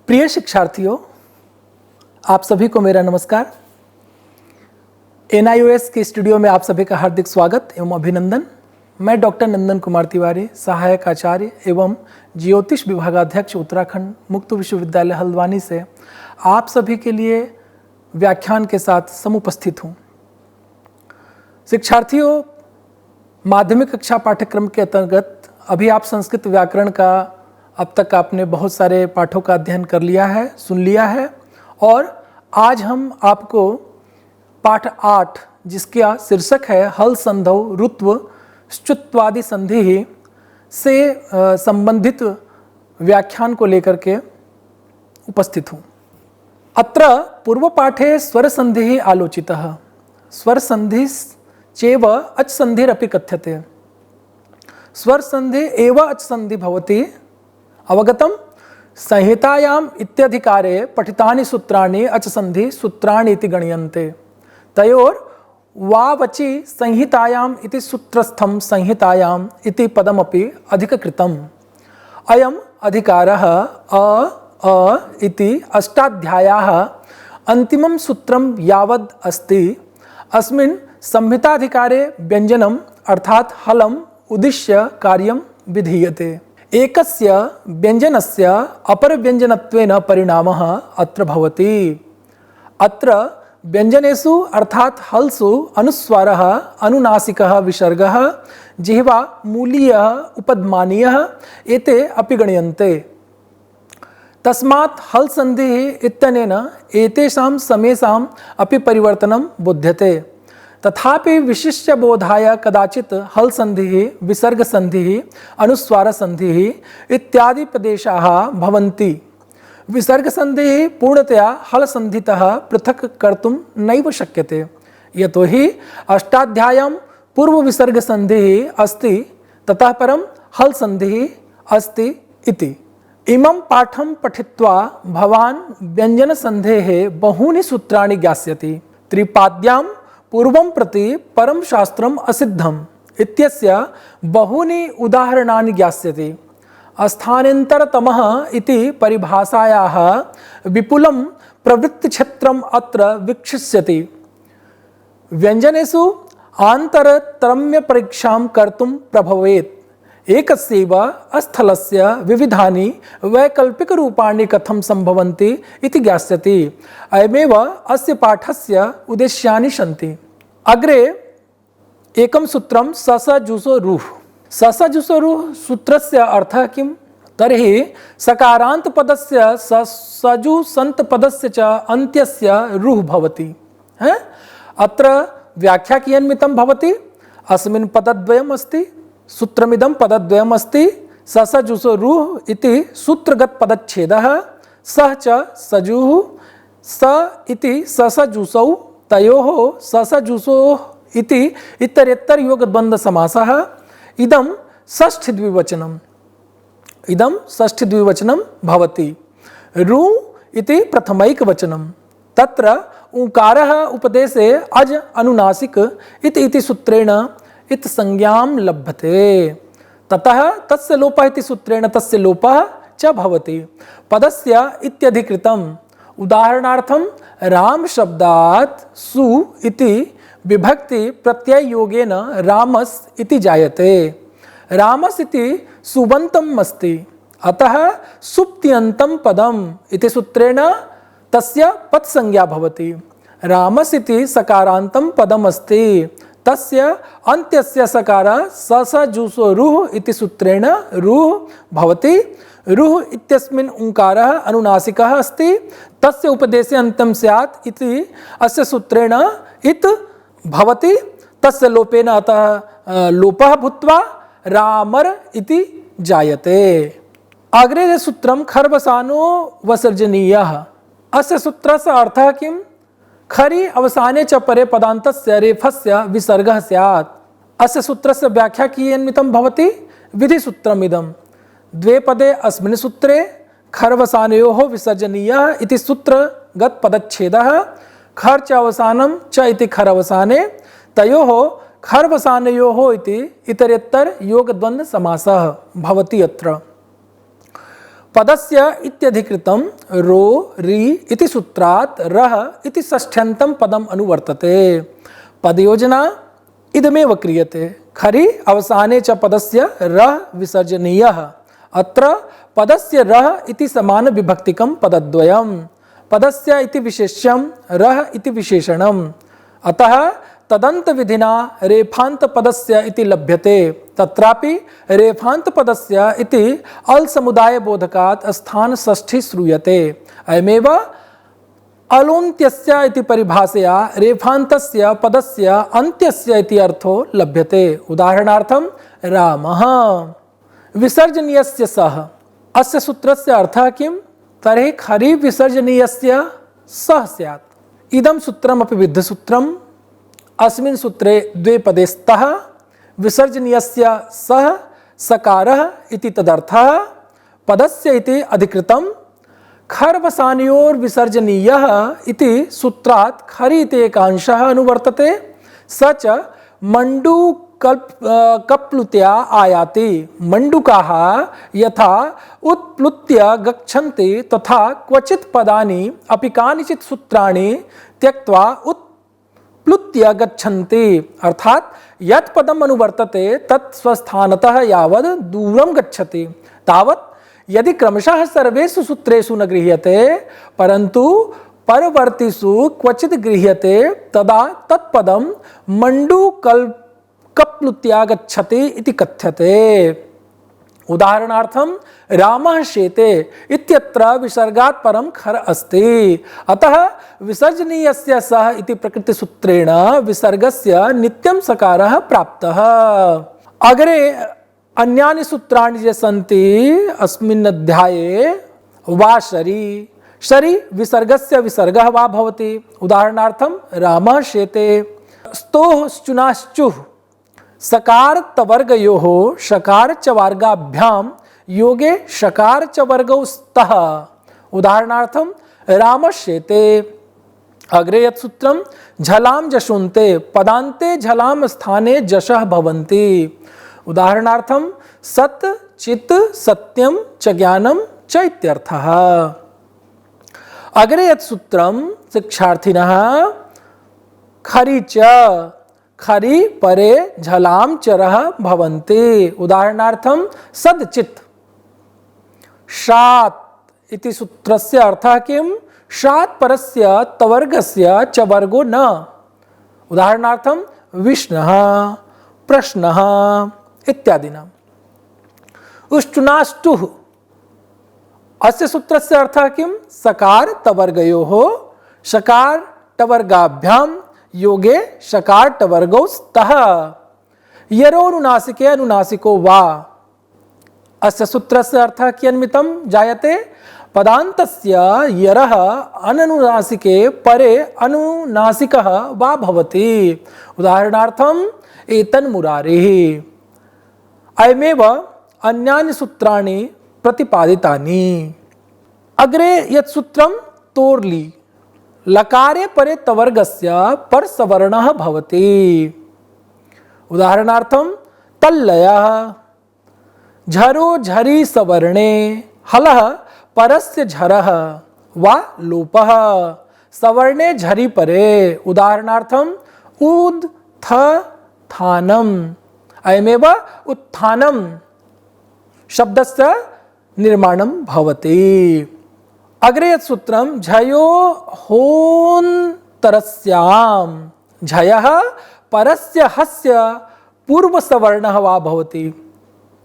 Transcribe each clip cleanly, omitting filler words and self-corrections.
प्रिय शिक्षार्थियों, आप सभी को मेरा नमस्कार। NIOS के स्टूडियो में आप सभी का हार्दिक स्वागत एवं अभिनंदन। मैं डॉक्टर नंदन कुमार तिवारी, सहायक आचार्य एवं ज्योतिष विभागाध्यक्ष उत्तराखंड मुक्त विश्वविद्यालय हल्द्वानी से आप सभी के लिए व्याख्यान के साथ समुपस्थित हूँ। शिक्षार्थियों, माध्यमिक कक्षा पाठ्यक्रम के अंतर्गत अभी आप संस्कृत व्याकरण का अब तक आपने बहुत सारे पाठों का अध्ययन कर लिया है, सुन लिया है, और आज हम आपको पाठ 8 जिसका शीर्षक है हल संधौ ऋत्व श्चुत्वादि संधि से संबंधित व्याख्यान को लेकर के उपस्थित हूँ। अत्र पूर्व पाठे स्वर संधि आलोचितः। स्वर संधि चेव अच संधिरपि कथ्यते। स्वर संधि एव अच संधि भवति। अवगतम? संहितायाम इत्यधिकारे पठितानि सूत्राणि अच संधि सूत्राणि इति गण्यन्ते। तयोर वावचि संहितायाम इति सूत्रस्थम संहितायाम इति पदमपि अधिककृतम्। अयम् अधिकारः अ इति अष्टाध्याय्याः अन्तिमं सूत्रं यावद् अस्ति। अस्मिन् संहिताधिकारे व्यञ्जनम् अर्थात् हलम् उद्दिश्य कार्यं विधीयते। एकस्य व्यञ्जनस्य अपरव्यञ्जनत्वेन परिणामः अत्र भवति। अत्र व्यञ्जनेषु अर्थात् हल्सु अनुस्वारः, अनुनासिकः विसर्गः, जिह्वा मूलीयः, उपध्मानीयः एते अपि गण्यन्ते। तस्मात् हल् संधिः इत्यनेन एतेषां समेषाम् अपि परिवर्तनं बोध्यते। तथापि विशिष्य बोधाय कदाचित् हल संधिः, विसर्ग संधिः, अनुस्वार संधिः इत्यादि प्रदेशाः भवन्ति। विसर्ग संधिः पूर्णतया हल संधितः पृथक् कर्तुं नैव शक्यते, यतोहि अष्टाध्याय्यां पूर्व विसर्ग संधिः अस्ति, ततः परं हल संधिः अस्ति इति। इमं पाठं पठित्वा भवान् व्यञ्जन संधेः बहूनि सूत्राणि ज्ञास्यति। त्रिपाद्यां पूर्वं प्रति परम शास्त्रम असिद्धम इत्यस्य बहूनि उदाहरणानि ज्ञास्यति। स्थानेन्तरतमः इति परिभाषायाः विपुलं प्रवृत्तिक्षेत्रम् अत्र विक्षिष्यति। व्यञ्जनेषु आन्तरतरम्यपरीक्षां कर्तुं प्रभवेत्। एकस्यैव स्थलस्य विविधानि वैकल्पिकरूपाणि कथं सम्भवन्ति इति ज्ञास्यति। अयमेव अस्य पाठस्य उद्देश्यानि सन्ति। अग्रे एकं सूत्रं ससजुषो रुः। ससजुषो रुः सूत्रस्य अर्थः किं? तर्हि सकारान्त पदस्य सजुसन्त पदस्य च अन्त्यस्य रुः भवति। अत्र व्याख्या कियन्मितं भवति? अस्मिन् पदद्वयम् अस्ति, सूत्रमिदं पदद्वयम् अस्ति। ससजुषो रुः इति सूत्रगत पदच्छेदः, सः च सजुः, स इति ससजुषौ, तयोः ससजुषोः इति इतरेतर योगद्वन्द्व समासः। इदं षष्ठी द्विवचनम्, इदं षष्ठी द्विवचनं भवति। रु इति प्रथमैकवचनं। तत्र ऊकारः उपदेशे अज अनुनासिक इति सूत्रेण इत संज्ञां लभ्यते। ततः तस्य लोपः इति सूत्रेण तस्य लोपः च भवति। पदस्य इत्यधिकृतम्। उदाहरणार्थं राम शब्दात् सु इति विभक्ति प्रत्यय योगेन रामस् इति जायते। रामस् इति सुबन्तम् अस्ति, अतः सुप्त्यन्तं पदम् इति सूत्रेण तस्य पत्संज्ञा भवति। रामस् इति सकारान्तं पदम् अस्ति, तस्य अन्त्यस्य सकार ससजुषो रुः इति सूत्रेण रुः भवति। रुः इत्यस्मिन् ऊकारः अनुनासिकः अस्ति, तस्य उपदेशे अन्त्यं स्यात् इति अस्य सूत्रेण इत भवति। तस्य लोपेन अतः लोपः भूत्वा रामर इति जायते। अग्रे सूत्रं खर्वसानो वसर्जनीयः। अस्य सूत्रस्य अर्थः किम्? खरि अवसाने च परे पदान्तस्य रेफस्य विसर्गः स्यात्। अस्य सूत्रस्य व्याख्या कियन्मितं भवति? विधिसूत्रमिदं। द्वे पदे अस्मिन् सूत्रे खर्वसानयोः विसर्जनीयः इति सूत्रगत पदच्छेदः, खर् च अवसानं च इति खर् अवसाने, तयोः खर्वसानयोः इति इतरेतर योगद्वन्द्व समासः भवति। अत्र पदस्य इत्यधिकृतं रो रि इति सूत्रात् रः इति षष्ठ्यन्तं पदम् अनुवर्तते। पदयोजना इदमेव क्रियते। खरि अवसाने च पदस्य रः विसर्जनीयः। अत्र पदस्य रः इति समान विभक्तिकं पदद्वयम्। पदस्य इति विशेष्यं रः इति विशेषणम्। अतः तदन्त विधिना रेफान्त पदस्य इति लभ्यते। तत्रापि रेफान्त पदस्य इति अल् समुदाय बोधकात् स्थान षष्ठी श्रूयते। अयमेव अलोन्त्यस्य इति परिभाषया रेफान्तस्य पदस्य अन्त्यस्य इति अर्थो लभ्यते। उदाहरणार्थं रामः। विसर्जनीयस्य सः। अस्य सूत्रस्य अर्थः किं? तर्हि खरि विसर्जनीयस्य सः स्यात्। इदं सूत्रमपि विद्धसूत्रम्। अस्मिन् सूत्रे द्वे पदे स्तः विसर्जनीयस्य सः सकारः इति तदर्थः। पदस्य इति अधिकृतं खर्वसानयोर् विसर्जनीयः इति सूत्रात् खरि इति एकांशः अनुवर्तते। स च मण्डूकप्लुत्या आयाति। मण्डूकाः यथा उत्प्लुत्य गच्छन्ति तथा क्वचित् पदानि अपि कानिचित् सूत्राणि त्यक्त्वा उत्प्लुत्य गच्छन्ति। अर्थात् यत् पदम् अनुवर्तते तत् स्वस्थानतः यावत् दूरं गच्छति तावत् यदि क्रमशः सर्वेषु सूत्रेषु न गृह्यते परन्तु परवर्तीषु क्वचित् गृह्यते तदा तत्पदं मण्डूकप्लुत्या गच्छति इति कथ्यते। उदाहरणार्थं रामः शेते इत्यत्र विसर्गात् परं खर अस्ति। अतः विसर्जनीयस्य सः इति प्रकृतिसूत्रेण विसर्गस्य नित्यं सकारः प्राप्तः। अग्रे अन्यानि सूत्राणि ये सन्ति अस्मिन् अध्याये वा शरि। शरि विसर्गस्य विसर्गः वा भवति। उदाहरणार्थं रामः शेते। स्तोः श्चुनाश्चुः सकार तवर्गयोः शकार च वर्गाभ्यां योगे शकार च वर्गौ स्तः। उदाहरणार्थं रामश्येते। अग्रे यत् सूत्रं झलां जशुन्ते। पदान्ते झलां स्थाने जशः भवन्ति। उदाहरणार्थं सत् चित् सत्यं च ज्ञानं च इत्यर्थः। अग्रे यत् सूत्रं शिक्षार्थिनः खरि च। खरि परे झलां चरः भवन्ति। उदाहरणार्थं सद्चित्। शात् इति सूत्रस्य अर्थः किं? शात् परस्य तवर्गस्य च वर्गो न। उदाहरणार्थं विष्णुः प्रश्नः इत्यादिनाम्। उष्टुनाष्टुः अस्य सूत्रस्य अर्थः किं? सकार तवर्गयोः शकार टवर्गाभ्यां योगे शकार टवर्गौ स्तः। यरोनुनासिके अनुनासिको वा। अस्य सूत्रस्य अर्थः कियन्वितं जायते? पदान्तस्य यरः अननुनासिके परे अनुनासिकः वा भवति। उदाहरणार्थं एतन्मुरारिः। अयमेव अन्यानि सूत्राणि प्रतिपादितानि। अग्रे यत् सूत्रं तोर्लि। लकारे परे तवर्गस्य परसवर्णः भवति। उदाहरणार्थं तल्लयः। झरो झरि सवर्णे हलः परस्य झरः वा लोपः। सवर्णे झरि परे। उदाहरणार्थं उत्थानम्। अयमेव उत्थानं शब्दस्य निर्माणं भवति। अग्रे यत् सूत्रं झयो होन्तरस्याम्। झयः परस्य हस्य पूर्वसवर्णः वा भवति।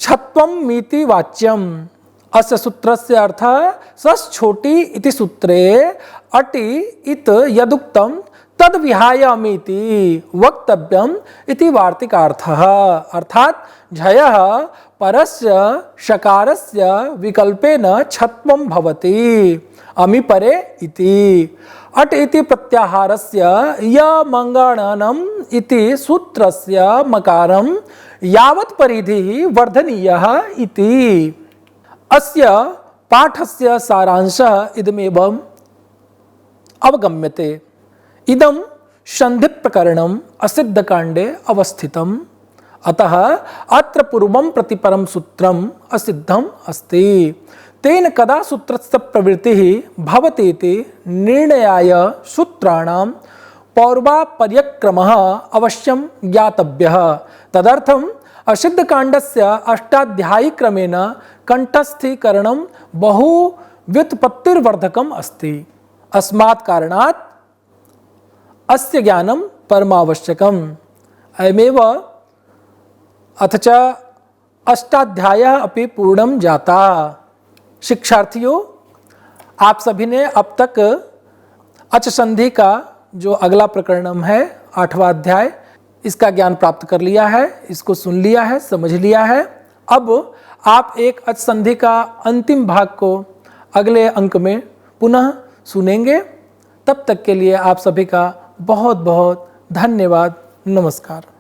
छत्वं मीति वाच्यम्। अस्य सूत्रस्य अर्थः सश्छोटी इति सूत्रे अटि इत यदुक्तं तद् विहाय अमीति वक्तव्यम् इति वार्तिकार्थः। अर्थात् झयः परस्य शकारस्य विकल्पेन छत्वं भवति अमि परे इति। अट इति प्रत्याहारस्य यमङ्गणनम् इति सूत्रस्य मकारं यावत् परिधिः वर्धनीयः इति। अस्य पाठस्य सारांशः इदमेव अवगम्यते। इदं सन्धि प्रकरणम् असिद्धकाण्डे अवस्थितम्। अतः अत्र पूर्वं प्रतिपरम सूत्रम असिद्धम अस्ति। तेन कदा सूत्रस्य प्रवृत्तिः भवतीति निर्णयाय सूत्राणां पौर्वापर्यक्रमः अवश्यं ज्ञातव्यः। तदर्थम् असिद्ध कांडस्य अष्टाध्यायीक्रमेण कंठस्थीकरणं बहु व्युत्पत्तिवर्धकम् अस्ति। अस्मात् कारणात् अस्य ज्ञानं परमावश्यकम्। अयमेव अथ च अष्टाध्यायः अपि पूर्णं जाता। शिक्षार्थियों, आप सभी ने अब तक अच संधि का जो अगला प्रकरणम है 8वां अध्याय, इसका ज्ञान प्राप्त कर लिया है, इसको सुन लिया है, समझ लिया है। अब आप एक अच संधि का अंतिम भाग को अगले अंक में पुनः सुनेंगे। तब तक के लिए आप सभी का बहुत बहुत धन्यवाद। नमस्कार।